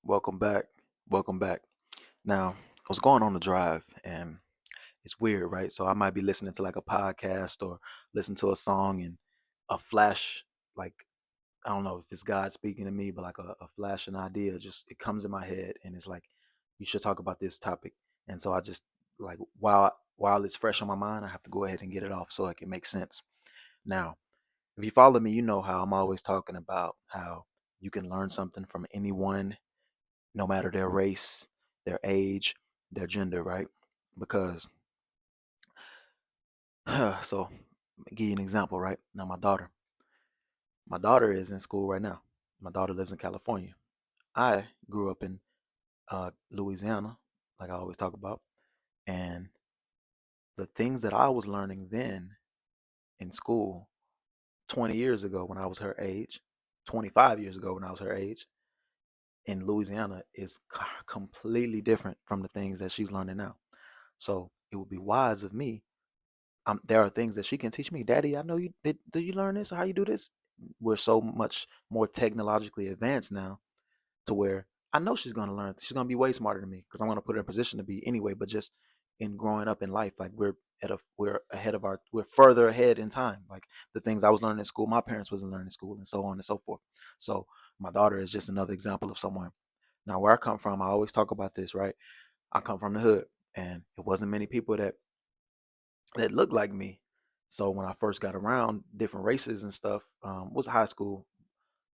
Welcome back. Welcome back. Now, I was going on the drive and it's weird, right? So I might be listening to like a podcast or listen to a song and a flash, like, I don't know if it's God speaking to me, but like a flash, an idea just it comes in my head and it's like, you should talk about this topic. And so I just like while it's fresh on my mind, I have to go ahead and get it off so it can make sense. Now, if you follow me, you know how I'm always talking about how you can learn something from anyone no matter their race, their age, their gender, right? Because, so, give you an example, right? Now, my daughter is in school right now. My daughter lives in California. I grew up in Louisiana, like I always talk about, and the things that I was learning then in school 20 years ago when I was her age, 25 years ago when I was her age in Louisiana is completely different from the things that she's learning now. So it would be wise of me. There are things that she can teach me. Daddy, I know you did. Do you learn this or how you do this? We're so much more technologically advanced now to where I know she's gonna learn. She's gonna be way smarter than me because I'm gonna put her in a position to be anyway. But just in growing up in life, like we're ahead of we're further ahead in time. Like the things I was learning in school, my parents wasn't learning in school, and so on and so forth. So my daughter is just another example of someone. Now, where I come from, I always talk about this, right? I come from the hood, and it wasn't many people that looked like me. So when I first got around different races and stuff, was high school,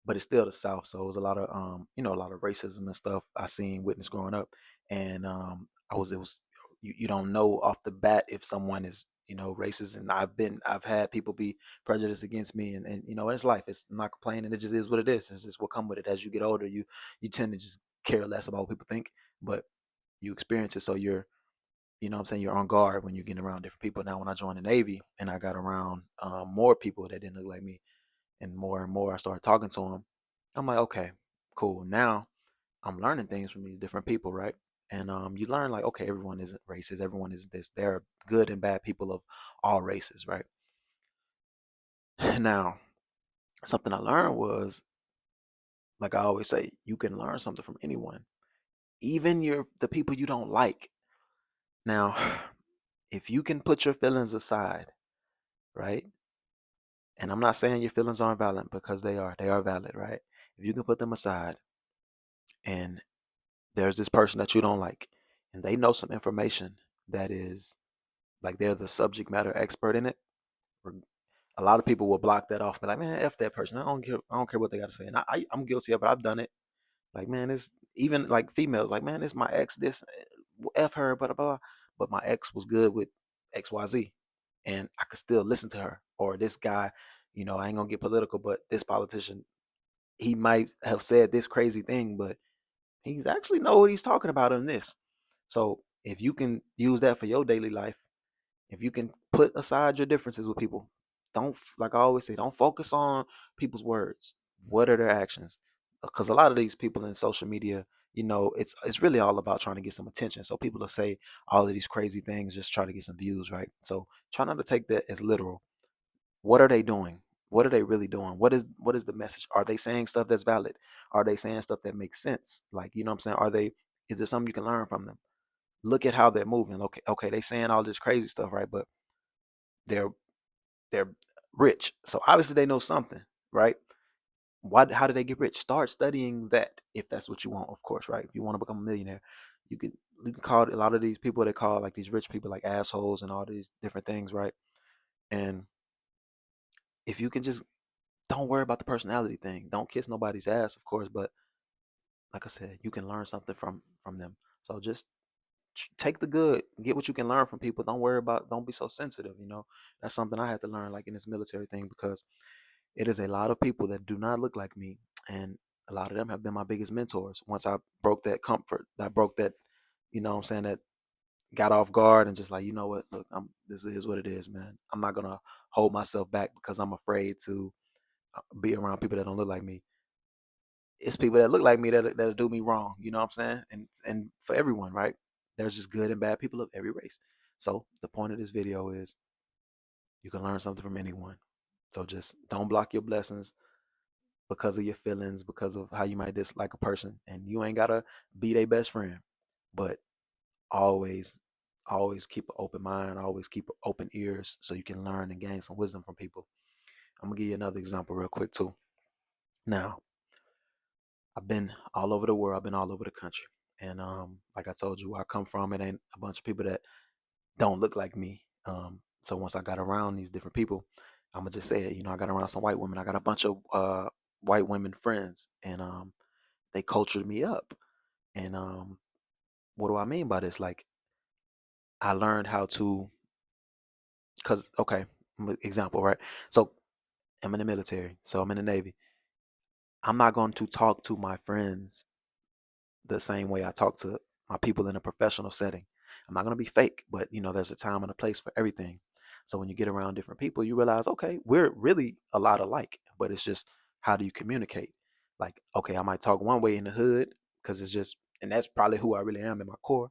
but it's still the South. So it was a lot of a lot of racism and stuff I seen witness growing up. And it was you don't know off the bat if someone is, racist. And I've had people be prejudiced against me and it's life. It's I'm not complaining, it just is what it is. It's just what come with it. As you get older, you tend to just care less about what people think, but you experience it, so what I'm saying, you're on guard when you're getting around different people. Now, when I joined the Navy and I got around more people that didn't look like me, and more I started talking to them, I'm like, okay, cool. Now I'm learning things from these different people, right? And you learn like, okay, everyone isn't racist. Everyone is this. There are good and bad people of all races, right? Now, something I learned was, like I always say, you can learn something from anyone, even the people you don't like. Now, if you can put your feelings aside, right? And I'm not saying your feelings aren't valid because they are. They are valid, right? If you can put them aside and there's this person that you don't like and they know some information that is like they're the subject matter expert in it, or a lot of people will block that off. Be like, man, F that person. I don't care what they got to say. And I'm guilty of it. I've done it. Like, man, it's even like females, like, man, it's my ex, this, F her, blah, blah, blah. But my ex was good with XYZ. And I could still listen to her. Or this guy, I ain't gonna get political, but this politician, he might have said this crazy thing, but he's actually know what he's talking about in this. So if you can use that for your daily life, if you can put aside your differences with people, don't, like I always say, don't focus on people's words. What are their actions? Because a lot of these people in social media, it's really all about trying to get some attention. So people will say all of these crazy things just try to get some views, right? So try not to take that as literal. What are they doing? What are they really doing? What is the message? Are they saying stuff that's valid? Are they saying stuff that makes sense? Like, what I'm saying? Is there something you can learn from them? Look at how they're moving. Okay, they saying all this crazy stuff, right? But they're they're rich. So obviously they know something, right? How did they get rich? Start studying that if that's what you want, of course, right? If you want to become a millionaire, you can you can call a lot of these people they call like these rich people like assholes and all these different things, right? And if you can just don't worry about the personality thing. Don't kiss nobody's ass, of course, but like I said, you can learn something from them. So just take the good, get what you can learn from people. Don't worry about, don't be so sensitive. That's something I had to learn, like in this military thing, because it is a lot of people that do not look like me, and a lot of them have been my biggest mentors. Once I broke that comfort, I broke that, what I'm saying, that got off guard and just like, you know what, look, this is what it is, man. I'm not gonna hold myself back because I'm afraid to be around people that don't look like me. It's people that look like me that'll do me wrong. You know what I'm saying? And for everyone, right? There's just good and bad people of every race. So the point of this video is you can learn something from anyone. So just don't block your blessings. because of your feelings, because of how you might dislike a person, and you ain't gotta be their best friend, but always, always keep an open mind, always keep open ears, so you can learn and gain some wisdom from people. I'm gonna give you another example real quick too. Now, I've been all over the world. I've been all over the country, and like I told you, where I come from, it ain't a bunch of people that don't look like me. So once I got around these different people, I'm gonna just say it. I got around some white women. I got a bunch of white women friends, and they cultured me up. And what do I mean by this? Like, I learned how to, cause okay, example, right? So I'm in the military, so I'm in the Navy. I'm not going to talk to my friends the same way I talk to my people in a professional setting. I'm not going to be fake, but there's a time and a place for everything. So when you get around different people, you realize, okay, we're really a lot alike, but it's just how do you communicate? Like, okay, I might talk one way in the hood because it's just, and that's probably who I really am in my core,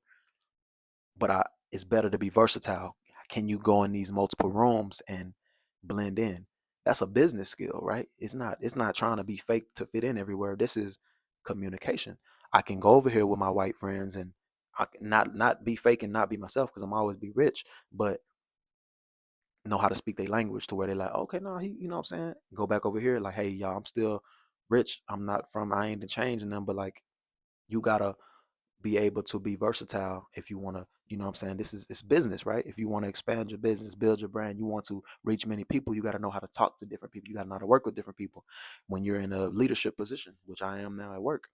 but it's better to be versatile. Can you go in these multiple rooms and blend in? That's a business skill, right? It's not trying to be fake to fit in everywhere. This is communication. I can go over here with my white friends and I can not be fake and not be myself because I'm always be rich, but know how to speak their language to where they're like, okay, no, he, what I'm saying? Go back over here, like, hey, y'all, I'm still rich. I ain't changing them, but like, you gotta be able to be versatile if you want to, what I'm saying? It's business, right? If you want to expand your business, build your brand, you want to reach many people, you got to know how to talk to different people. You got to know how to work with different people. When you're in a leadership position, which I am now at work,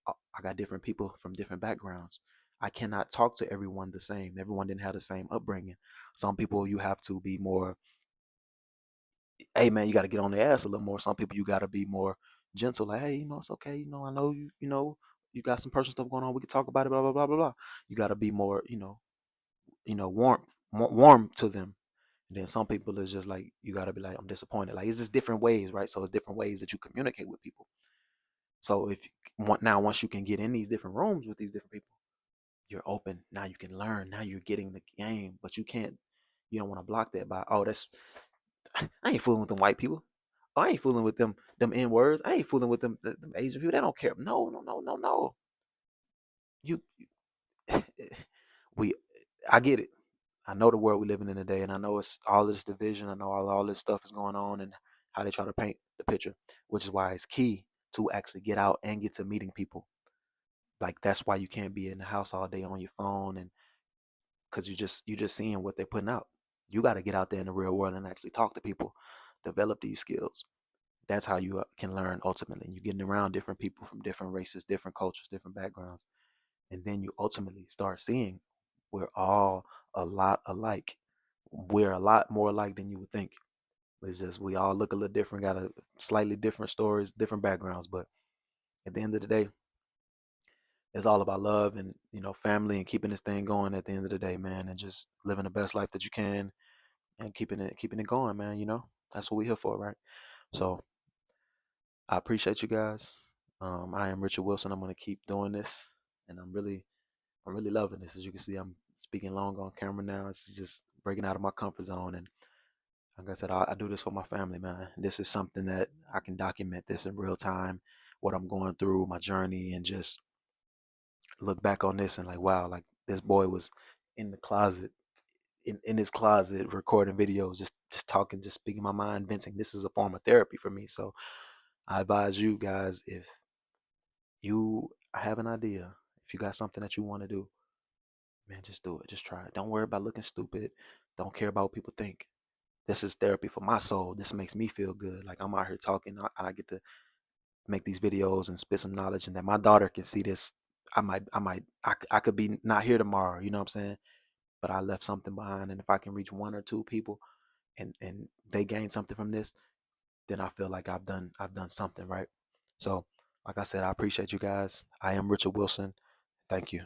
I got different people from different backgrounds. I cannot talk to everyone the same. Everyone didn't have the same upbringing. Some people you have to be more, hey man, you got to get on the ass a little more. Some people you got to be more gentle, like, hey, it's okay. I know you got some personal stuff going on. We can talk about it. Blah blah blah blah blah. You got to be more, warm to them. And then some people is just like you got to be like, I'm disappointed. Like it's just different ways, right? So it's different ways that you communicate with people. So if you want now, once you can get in these different rooms with these different people, you're open. Now you can learn. Now you're getting the game, but you can't. You don't want to block that by, oh, that's I ain't fooling with them white people. Oh, I ain't fooling with them N words. I ain't fooling with them Asian people. They don't care. No, no, no, no, no. You, we, I get it. I know the world we living in today, and I know it's all this division. I know all this stuff is going on, and how they try to paint the picture, which is why it's key to actually get out and get to meeting people. Like that's why you can't be in the house all day on your phone, and because you just seeing what they're putting out. You got to get out there in the real world and actually talk to people, develop these skills. That's how you can learn ultimately. You're getting around different people from different races, different cultures, different backgrounds, and then you ultimately start seeing we're all a lot alike. We're a lot more alike than you would think. It's just we all look a little different, got a slightly different stories, different backgrounds, but at the end of the day, it's all about love and family and keeping this thing going at the end of the day, man, and just living the best life that you can and keeping it going, man. That's what we're here for, right? So I appreciate you guys. I am Richard Wilson. I'm gonna keep doing this, and I'm really loving this. As you can see, I'm speaking long on camera now. It's just breaking out of my comfort zone, and like I said, I do this for my family, man. This is something that I can document this in real time, what I'm going through, my journey, and just look back on this and like, wow, like this boy was in the closet, in his closet, recording videos, just talking, just speaking my mind, venting. This is a form of therapy for me. So I advise you guys, if you have an idea, if you got something that you want to do, man, just do it. Just try it. Don't worry about looking stupid. Don't care about what people think. This is therapy for my soul. This makes me feel good. Like I'm out here talking. I get to make these videos and spit some knowledge, and that my daughter can see this. I could be not here tomorrow. You know what I'm saying? But I left something behind, and if I can reach one or two people, and they gain something from this, then I feel like I've done something right. So, like I said, I appreciate you guys. I am Richard Wilson. Thank you.